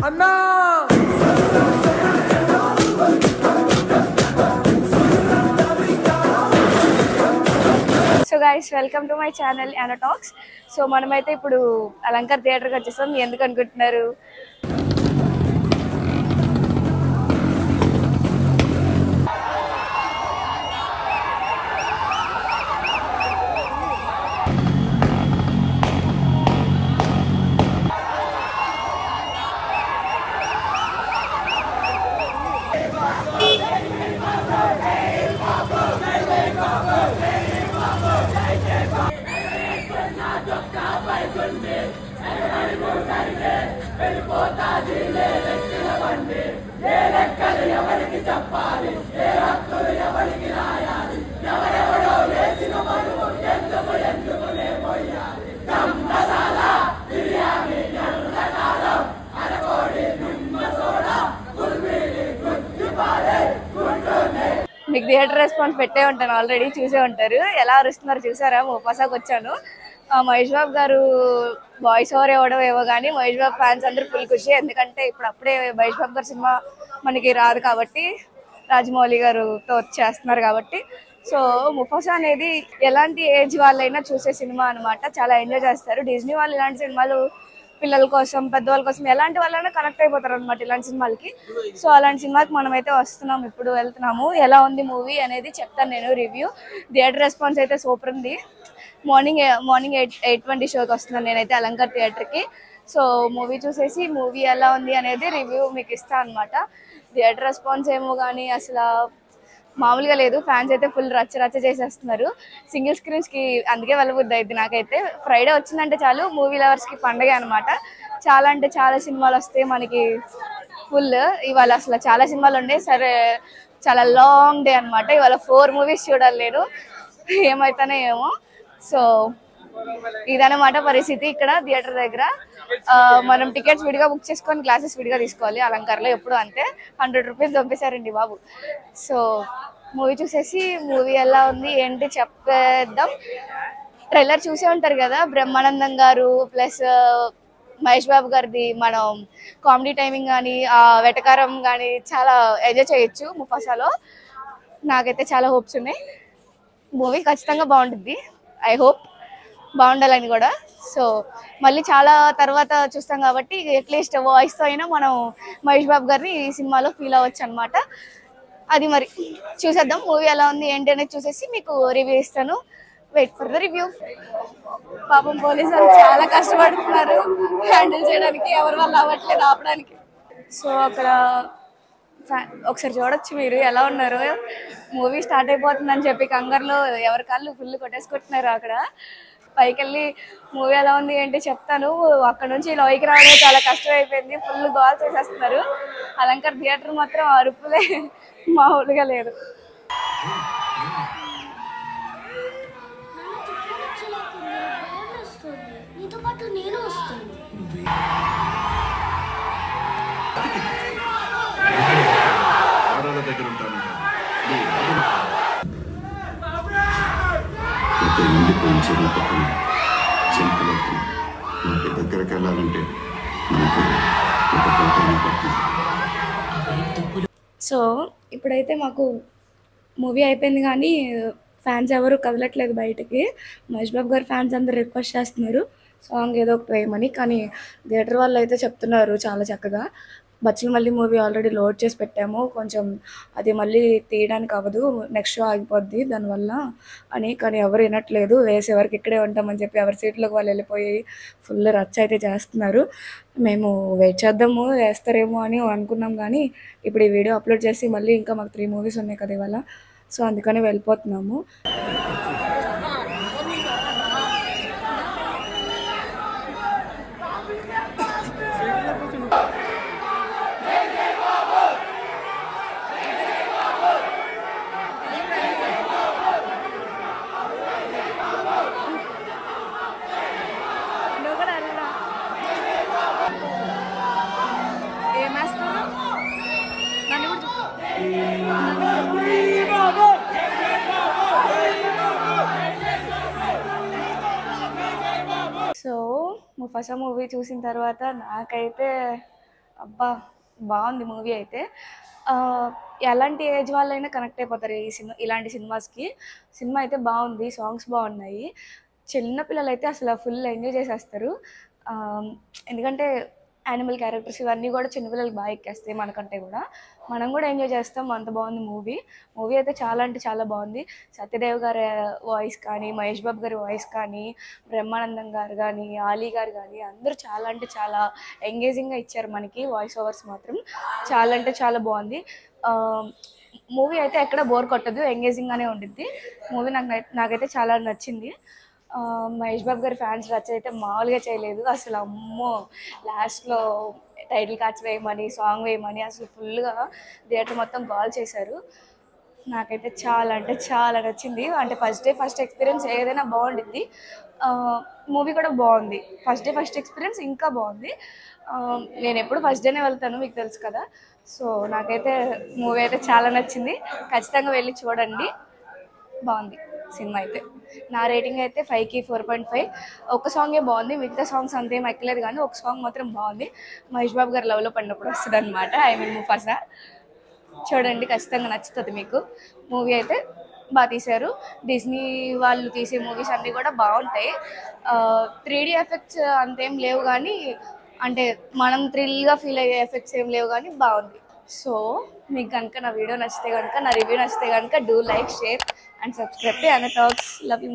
అన్నా so guys welcome to my channel Yana talks. So మనమైతే ఇప్పుడు అలంకార్ థియేటర్కి వచ్చేసాం. ఎందుకు అనుకుంటున్నారు? మీకు థియేటర్ రెస్పాన్స్ పెట్టే ఉంటాను, ఆల్రెడీ చూసే ఉంటారు. ఎలా అరుస్తున్నారు చూసారా? ముఫాసాకి వచ్చాను. మహేష్ బాబు గారు వాయిస్ ఓవర్ ఇవ్వడం ఏవో కానీ మహేష్ బాబు ఫ్యాన్స్ అందరూ ఫుల్ ఖుషి. ఎందుకంటే ఇప్పుడు అప్పుడే మహేష్ బాబు గారు సినిమా మనకి రాదు కాబట్టి, రాజమౌళి గారుతో చేస్తున్నారు కాబట్టి. సో ముఫాసా అనేది ఎలాంటి ఏజ్ వాళ్ళైనా చూసే సినిమా అనమాట. చాలా ఎంజాయ్ చేస్తారు. డిజ్నీ వాళ్ళు ఇలాంటి సినిమాలు పిల్లల కోసం, పెద్దవాళ్ళ కోసం ఎలాంటి వాళ్ళైనా కనెక్ట్ అయిపోతారు అనమాట ఇలాంటి సినిమాలకి. సో అలాంటి సినిమాకి మనమైతే వస్తున్నాం, ఇప్పుడు వెళ్తున్నాము. ఎలా ఉంది మూవీ అనేది చెప్తాను నేను రివ్యూ. థియేటర్ రెస్పాన్స్ అయితే సూపర్ ఉంది. మార్నింగ్ 8:20 షోకి వస్తున్నాను నేనైతే అలంకార్ థియేటర్కి. సో మూవీ చూసేసి మూవీ ఎలా ఉంది అనేది రివ్యూ మీకు ఇస్తాను అనమాట. థియేటర్ రెస్పాన్స్ ఏమో కానీ అసలు మామూలుగా లేదు. ఫ్యాన్స్ అయితే ఫుల్ రచ్చ చేసేస్తున్నారు సింగిల్ స్క్రీన్స్కి. అందుకే వెళ్ళబుద్ది అయింది నాకైతే. ఫ్రైడే వచ్చిందంటే చాలు మూవీ లవర్స్కి పండగ అనమాట. చాలా అంటే చాలా సినిమాలు వస్తాయి మనకి ఫుల్. ఇవాళ అసలు చాలా సినిమాలు ఉండే. సరే చాలా లాంగ్ డే అనమాట. ఇవాళ 4 మూవీస్ చూడాలి నేను. ఏమవుతానో ఏమో. సో ఇదన్నమాట పరిస్థితి ఇక్కడ థియేటర్ దగ్గర. మనం టికెట్స్ విడిగా బుక్ చేసుకొని క్లాసెస్ విడిగా తీసుకోవాలి అలంకార్లో. ఎప్పుడు అంతే 100 రూపీస్ పంపేశారండి బాబు. సో మూవీ చూసేసి మూవీ ఎలా ఉంది ఏంటి చెప్పేద్దాం. ట్రైలర్ చూసే ఉంటారు కదా, బ్రహ్మానందం గారు ప్లస్ మహేష్ బాబు గారిది మనం కామెడీ టైమింగ్ కానీ వెటకారం కానీ చాలా ఎంజాయ్ చేయొచ్చు ముఫాసాలో. నాకైతే చాలా హోప్స్ ఉన్నాయి. మూవీ ఖచ్చితంగా బాగుంటుంది. ఐ హోప్ బాగుండాలని కూడా. సో మళ్ళీ చాలా తర్వాత చూస్తాం కాబట్టి అట్లీస్ట్ వాయిస్తో అయినా మనం మహేష్ బాబు గారిని ఈ సినిమాలో ఫీల్ అవ్వచ్చు అనమాట. అది మరి చూసేద్దాం మూవీ ఎలా ఉంది ఏంటి అనేది చూసేసి మీకు రివ్యూ ఇస్తాను. Wait for the review. పాపం పోలీసు వాళ్ళు చాలా కష్టపడుతున్నారు హ్యాండిల్ చేయడానికి, ఎవరి వల్ల అవ్వట్లేదు ఆపడానికి. సో అక్కడ ఒకసారి చూడొచ్చు మీరు ఎలా ఉన్నారు. మూవీ స్టార్ట్ అయిపోతుందని చెప్పి కంగారులో ఎవరి కాళ్ళు ఫుల్ కొట్టేసుకుంటున్నారు. అక్కడ పైకి వెళ్ళి మూవీ ఎలా ఉంది ఏంటి చెప్తాను. అక్కడ నుంచి లోకి రావడం చాలా కష్టం అయిపోయింది. ఫుల్ గోల్ చేసేస్తున్నారు. అలంకార్ థియేటర్ మాత్రం అరుపులే మామూలుగా లేదు. దగ్గరకు వెళ్ళాలంటే సో ఇప్పుడైతే మాకు మూవీ అయిపోయింది కానీ ఫ్యాన్స్ ఎవరు కదలట్లేదు బయటికి. మహేష్ బాబు గారు ఫ్యాన్స్ అందరు రిక్వెస్ట్ చేస్తున్నారు సాంగ్ ఏదో ఒకటి వేయమని. కానీ థియేటర్ వాళ్ళు అయితే చెప్తున్నారు చాలా చక్కగా, బచ్చలు మళ్ళీ మూవీ ఆల్రెడీ లోడ్ చేసి పెట్టాము, కొంచెం అది మళ్ళీ తీయడానికి అవ్వదు, నెక్స్ట్ షో ఆగిపోద్ది దానివల్ల అని. కానీ ఎవరు వినట్లేదు. వేసే వరకు ఇక్కడే ఉంటామని చెప్పి ఎవరి సీట్లోకి వాళ్ళు వెళ్ళిపోయి ఫుల్ రచ్చ అయితే చేస్తున్నారు. మేము వెయిట్ చేద్దాము వేస్తారేమో అని అనుకున్నాం. కానీ ఇప్పుడు ఈ వీడియో అప్లోడ్ చేసి మళ్ళీ ఇంకా మాకు 3 మూవీస్ ఉన్నాయి కదా ఇవాళ. సో అందుకని వెళ్ళిపోతున్నాము. సో ముఫాసా మూవీ చూసిన తర్వాత నాకైతే అబ్బా బాగుంది మూవీ అయితే. ఆ, ఎలాంటి ఏజ్ వాళ్ళైనా కనెక్ట్ అయిపోతారు ఈ సినిమా, ఇలాంటి సినిమాస్కి. సినిమా అయితే బాగుంది, సాంగ్స్ బాగున్నాయి. చిన్న పిల్లలు అయితే అసలు ఫుల్ ఎంజాయ్ చేసేస్తారు. ఆ, ఎందుకంటే యానిమల్ క్యారెక్టర్స్ ఇవన్నీ కూడా చిన్నపిల్లలకి బాగా ఎక్కేస్తాయి మనకంటే కూడా. మనం కూడా ఎంజాయ్ చేస్తాం, అంత బాగుంది మూవీ. మూవీ అయితే చాలా అంటే చాలా బాగుంది. సత్యదేవ్ గారి వాయిస్ కానీ, మహేష్ బాబు గారి వాయిస్ కానీ, బ్రహ్మానందం గారు కానీ, ఆలీ గారు కానీ అందరూ చాలా అంటే చాలా ఎంగేజింగ్గా ఇచ్చారు మనకి. వాయిస్ ఓవర్స్ మాత్రం చాలా అంటే చాలా బాగుంది. మూవీ అయితే ఎక్కడ బోర్ కొట్టదు, ఎంగేజింగ్గానే ఉండిద్ది మూవీ. నాకైతే చాలా నచ్చింది. మహేష్ బాబు గారి ఫ్యాన్స్ రచ్చ అయితే మామూలుగా చేయలేదు అసలు. అమ్మో, లాస్ట్లో టైటిల్ కార్డ్స్ వేయమని, సాంగ్ వేయమని అసలు ఫుల్గా థియేటర్ మొత్తం కాల్ చేశారు. నాకైతే చాలా అంటే చాలా నచ్చింది. అంటే ఫస్ట్ ఎక్స్పీరియన్స్ ఏదైనా బాగుండిద్ది, మూవీ కూడా బాగుంది. ఫస్ట్ ఎక్స్పీరియన్స్ ఇంకా బాగుంది. నేను ఎప్పుడు ఫస్ట్ డేనే వెళ్తాను, మీకు తెలుసు కదా. సో నాకైతే మూవీ అయితే చాలా నచ్చింది. ఖచ్చితంగా వెళ్ళి చూడండి, బాగుంది సినిమా అయితే. నా రేటింగ్ అయితే 5కి 4.5. ఒక సాంగే బాగుంది, మిగతా సాంగ్స్ అంతేం ఎక్కలేదు, కానీ ఒక సాంగ్ మాత్రం బాగుంది. మహేష్ బాబు గారు లవ్లో పడినప్పుడు వస్తుంది అనమాట, ఐ మీన్ ముఫాసా. చూడండి, ఖచ్చితంగా నచ్చుతుంది మీకు. మూవీ అయితే బాగా తీశారు. డిజ్నీ వాళ్ళు తీసే మూవీస్ అన్నీ కూడా బాగుంటాయి. 3D ఎఫెక్ట్స్ అంతేం లేవు, కానీ అంటే మనం థ్రిల్గా ఫీల్ అయ్యే ఎఫెక్ట్స్ ఏం లేవు, కానీ బాగుంది. సో మీకు కనుక నా వీడియో నచ్చితే కనుక, నా రివ్యూ నచ్చితే కనుక, do like, share and subscribe to Anna Talks. Love you.